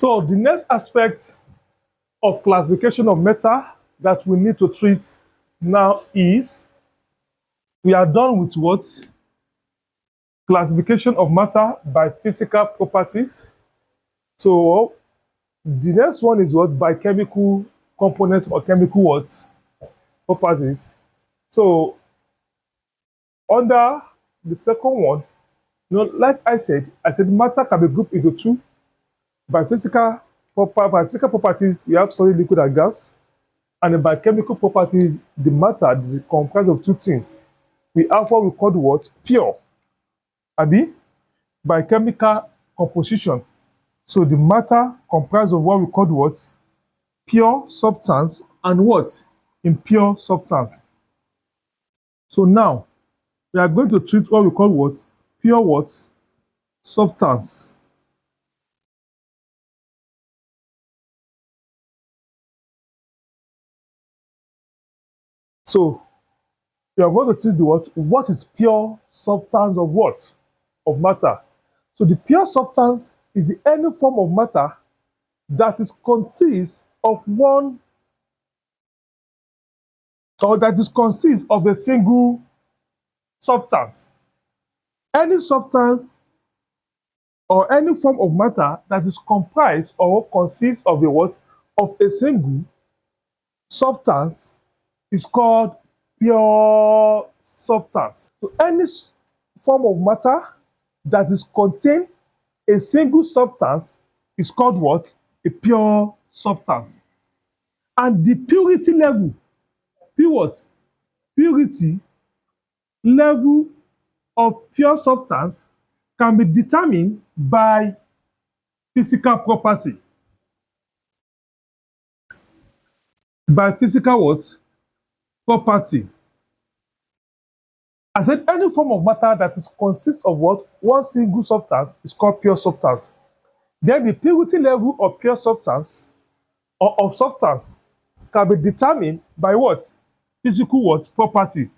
So the next aspect of classification of matter that we need to treat now is we are done with what? Classification of matter by physical properties. So the next one is what? By chemical component or chemical what? Properties. So under the second one, like I said matter can be grouped into two. By physical properties, we have solid, liquid, and gas. And by chemical properties, the matter is comprised of two things. We have what we call the what? Pure. Abi? By chemical composition. So the matter comprised of what we call the what? Pure substance and what? Impure substance. So now, we are going to treat what we call what? Pure what? Substance. So we are going to treat the what? What is pure substance of what? Of matter. So the pure substance is any form of matter that is consists of one, or that is consists of a single substance. Any substance or any form of matter that is comprised or consists of a what? Of a single substance is called pure substance. So any form of matter that is contain a single substance is called what? A pure substance. And the purity level, purity level of pure substance can be determined by physical property. By physical what? Property. I said any form of matter that is consists of what? One single substance is called pure substance. Then the purity level of pure substance or of substance can be determined by what? Physical what? Property.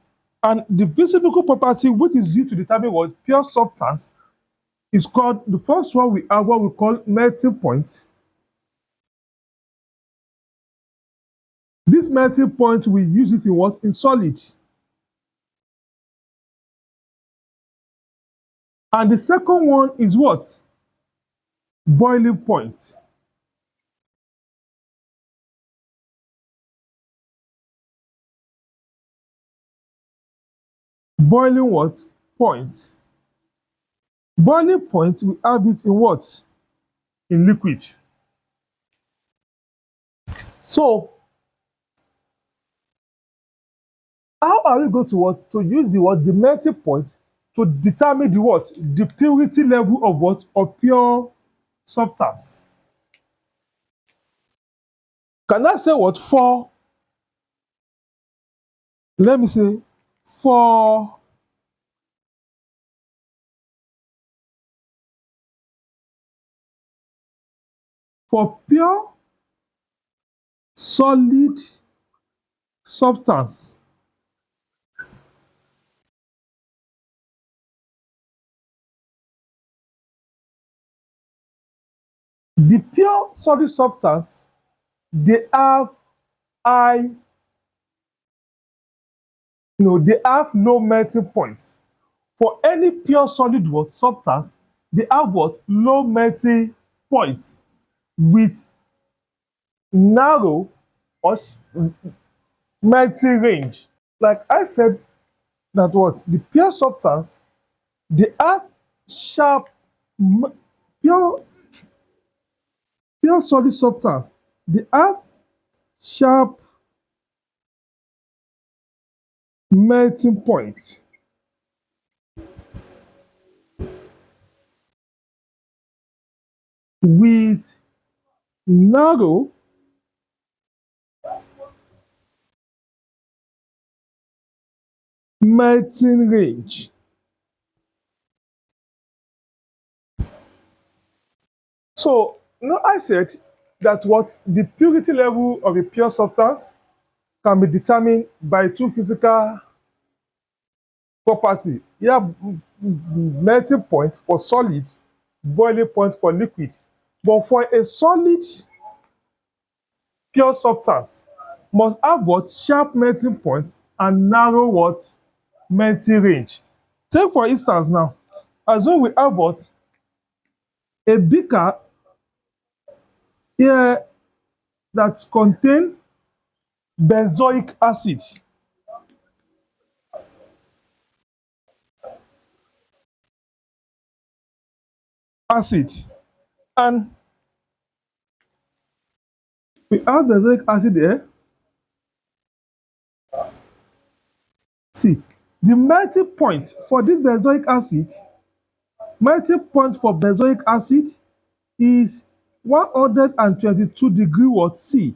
And the physical property which is used to determine what? Pure substance is called, the first one we have what we call melting point. This melting point, we use it in what? In solid. And the second one is what? Boiling point. Boiling what? Point. Boiling point, we have it in what? In liquid. So, how are we going to what? To use the what? The melting point to determine the what? The purity level of what? Of pure substance. Can I say what? Let me say, for pure solid substance, the pure solid substance, they have high, they have low melting points. For any pure solid what? Substance, they have what? Low melting points with narrow or melting range. Like I said, that what? The pure substance, they have sharp, pure solid substance, they have sharp melting points with narrow melting range. So, I said that what? The purity level of a pure substance can be determined by two physical properties. You have melting point for solid, boiling point for liquid. But for a solid pure substance, must have what? Sharp melting point and narrow what? Melting range. Take for instance now, assume we have what? A beaker here that contain benzoic acid. And we have benzoic acid here. See, the melting point for this benzoic acid, is 122 degree what? C.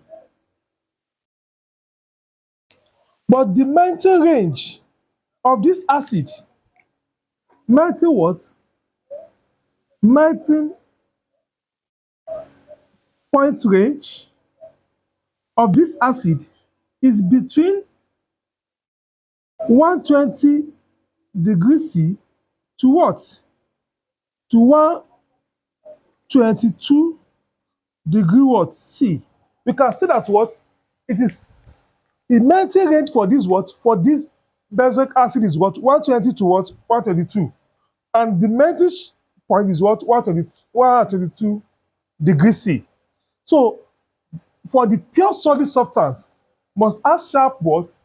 But the melting range of this acid, melting what? Melting point range of this acid is between 120 degree C to what? To 122 degree what? C. We can see that what? It is the melting range for this what? For this benzoic acid is what? 120 to what? 122. And the melting point is what? 122 degree C. So for the pure solid substance, must have sharp what?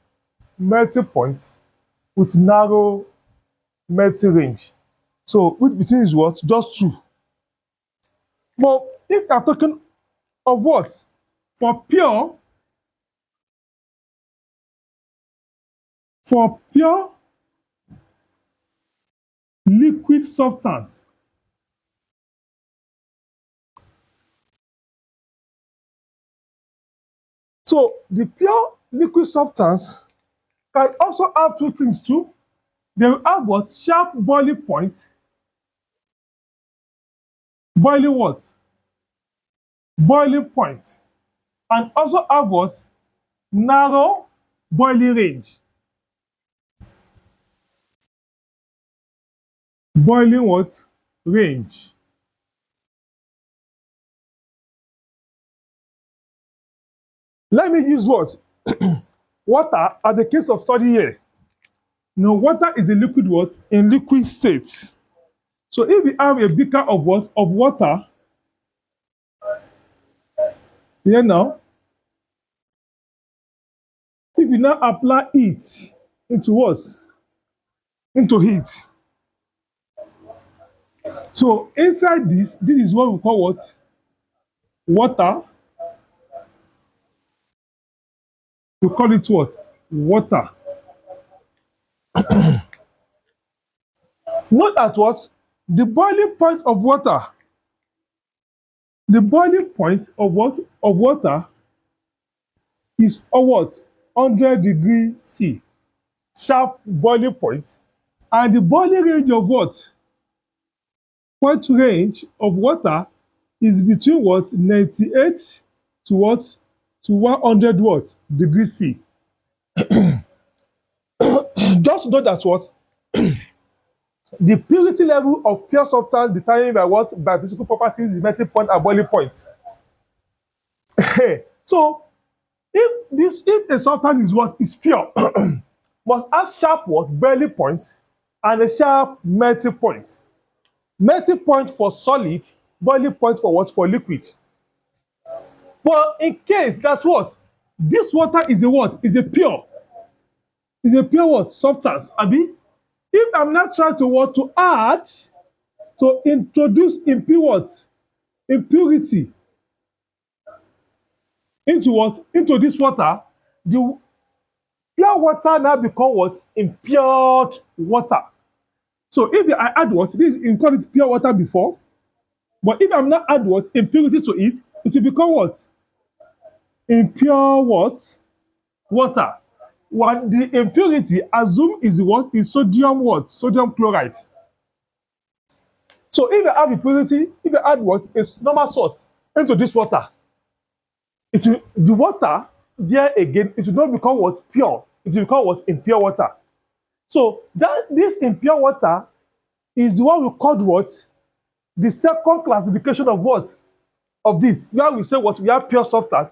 Melting point with narrow melting range. So which between is what? Just 2. But if I'm talking of what? For pure liquid substance, so the pure liquid substance can also have 2 things too. They will have what? Sharp boiling point. Boiling what? Boiling point. And also have what? Narrow boiling range. Boiling what? Range. Let me use what? Water as the case of study here. Now, water is a liquid what? In liquid state. So if we have a beaker of what? Of water, here now, if you now apply heat into what? Into heat. So inside this is what we call what? Water. We call it what? Water. Note at what? The boiling point of water. The boiling point of what? Of water is what? 100 degree C. Sharp boiling point. And the boiling range of what? Point range of water is between what? 98 to what? To 100 what? Degree C. Just know that what? The purity level of pure substance determined by what? By physical properties, the melting point and boiling point. So if a substance is what? Is pure, must have sharp what? Boiling point and a sharp melting point. Melting point for solid, boiling point for what? For liquid. But in case that what? This water is a what? Is a pure what? Substance. Abi, if I'm not trying to what? To add, to introduce impure what? Impurity into what? Into this water, the pure water now become what? Impure water. So if I add what? This is called it pure water before, but if I'm not add what? Impurity to it, it will become what? Impure what? Water. What the impurity assume is what? Is sodium what? Sodium chloride. So if you have impurity, if you add what? Is normal salt into this water, it will, the water there again, it will not become what? Pure. It will become what? Impure water. So that this impure water is what we call what? The second classification of what? of this, where we say what we have pure substance.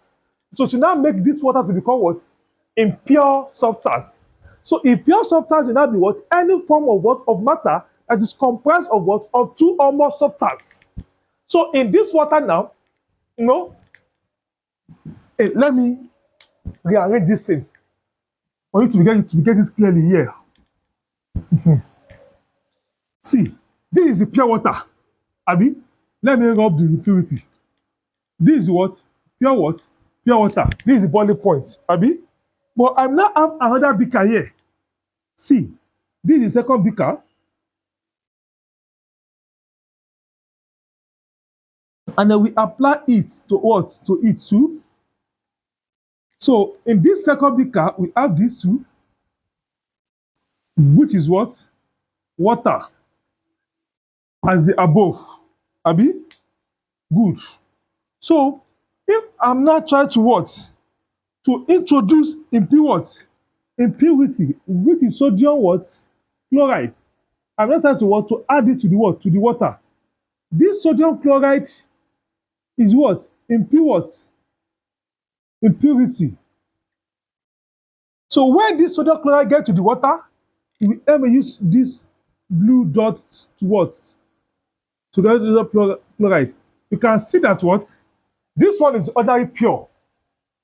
So to now make this water to become what? Impure substance. So impure substance will now be what? Any form of what? Of matter that is comprised of what? Of two or more substance. So in this water now, you know, let me rearrange this thing for you to get this clearly here. See, this is the pure water. Abi, let me rub the impurity. This is what? Pure what? Pure water. This is the boiling point. Abi, but I now have another beaker here. See, this is the second beaker. And then we apply it to what? To it too. So in this second beaker, we have these two, which is what? Water. As the above. Abi? Good. So if I'm now trying to what? To introduce impure what? Impurity, which is sodium what? Chloride. I'm not trying to what? To add it to the what? To the water. This sodium chloride is what? Impure what? Impurity. So when this sodium chloride get to the water, we ever use this blue dot to what? To get the chloride. You can see that what? This one is ordinary pure.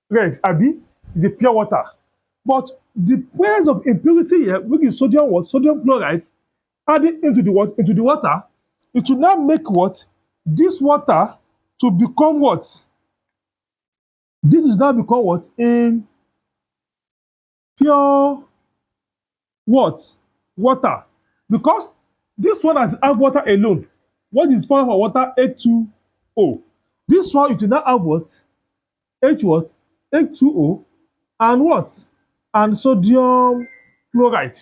Red, Abi, is a pure water. But the presence of impurity here, which is sodium what? Sodium chloride, adding into the what? Into the water, it will now make what? This water to become what? This is now become what? In pure what? Water. Because this one has have water alone. What is formed for water? H2O. This one it will now have what? H what? H2O and what? And sodium chloride.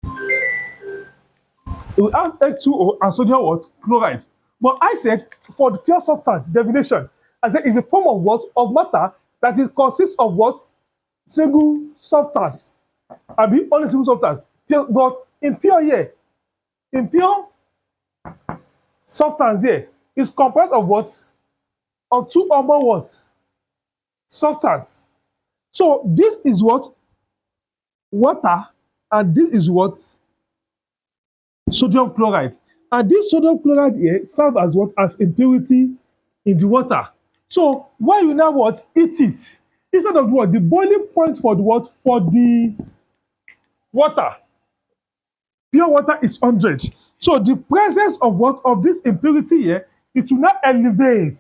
We have H2O and sodium what? Chloride. But I said for the pure substance definition, I said it's a form of what? Of matter that is consists of what? Single substance. I mean only single substance. But impure here, impure substance here is comprised of what? Of two or more what? Substance. So this is what? Water, and this is what? Sodium chloride. And this sodium chloride here serves as what? As impurity in the water. So when you now what? Eat it. Instead of what? The boiling point for the what? For the water. Pure water is 100. So the presence of what? Of this impurity here, it will not elevate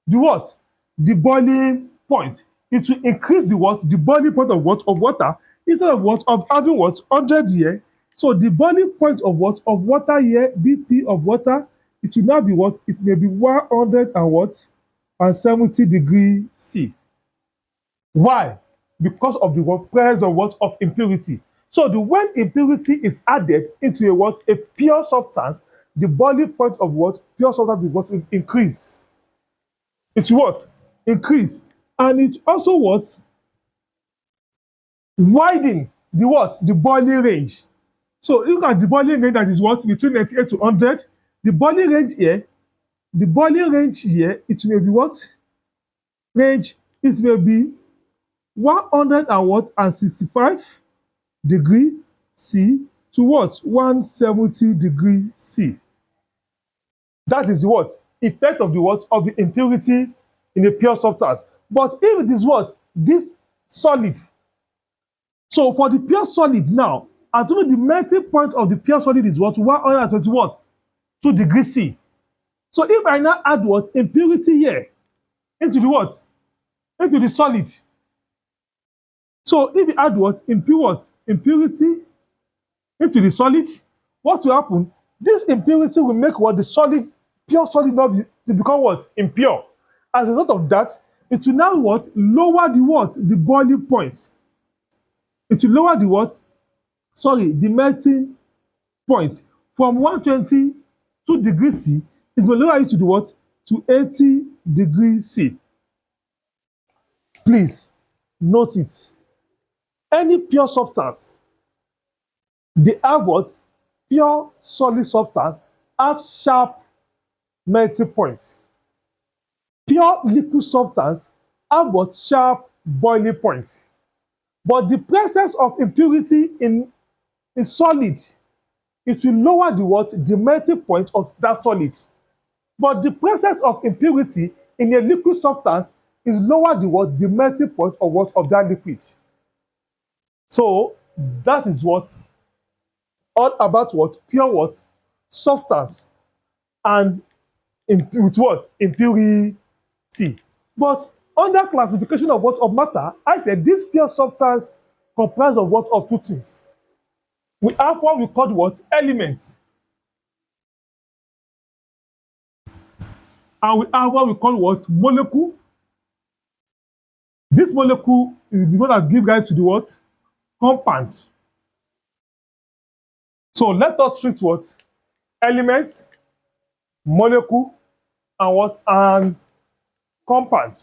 the what? The boiling point. It will increase the what? The boiling point of what? Of water. Instead of what? Of having what? 100 here. So the boiling point of what? Of water here, BP of water, it will now be what? It may be 100 and what? And 70 degrees C. Why? Because of the what? Presence of what? Of impurity. So the when impurity is added into a what? A pure substance, the boiling point of what? Pure substance will what? Increase. It's what? Increase. And it also what? Widen the what? The boiling range. So look at the boiling range that is what? Between 98 to 100. The boiling range here, it may be what? Range, it may be 100 and what? And 65 degree C to what? 170 degree C. That is what? Effect of the what? Of the impurity in a pure substance. But if it is what? This solid. So for the pure solid now, assuming the melting point of the pure solid is what? 120 what? 2 degrees C. So if I now add what? Impurity here into the what? Into the solid. So if you add what? Impure what? Impurity into the solid, what will happen? This impurity will make what? The solid, pure solid not be, to become what? Impure. As a result of that, it will now what? Lower the what? The boiling point. It will lower the what? Sorry, the melting point from 122 degrees C. It will lower it to the what? To 80 degrees C. Please note it. Any pure substance, they have what? Pure solid substance have sharp melting points. pure liquid substance have what? Sharp boiling point. But the presence of impurity in solid, it will lower the what? The melting point of that solid. But the presence of impurity in a liquid substance is lower the what? The melting point of what? Of that liquid. So that is what all about what? Pure what? Substance and with what? Impurity. But under classification of what? Of matter, I said this pure substance comprised of what? Of two things. We have what we call what? Elements. And we have what we call what? Molecule. This molecule is the one that gives rise to the what? Compound. So let us treat what? Elements, molecule, and what? And compound.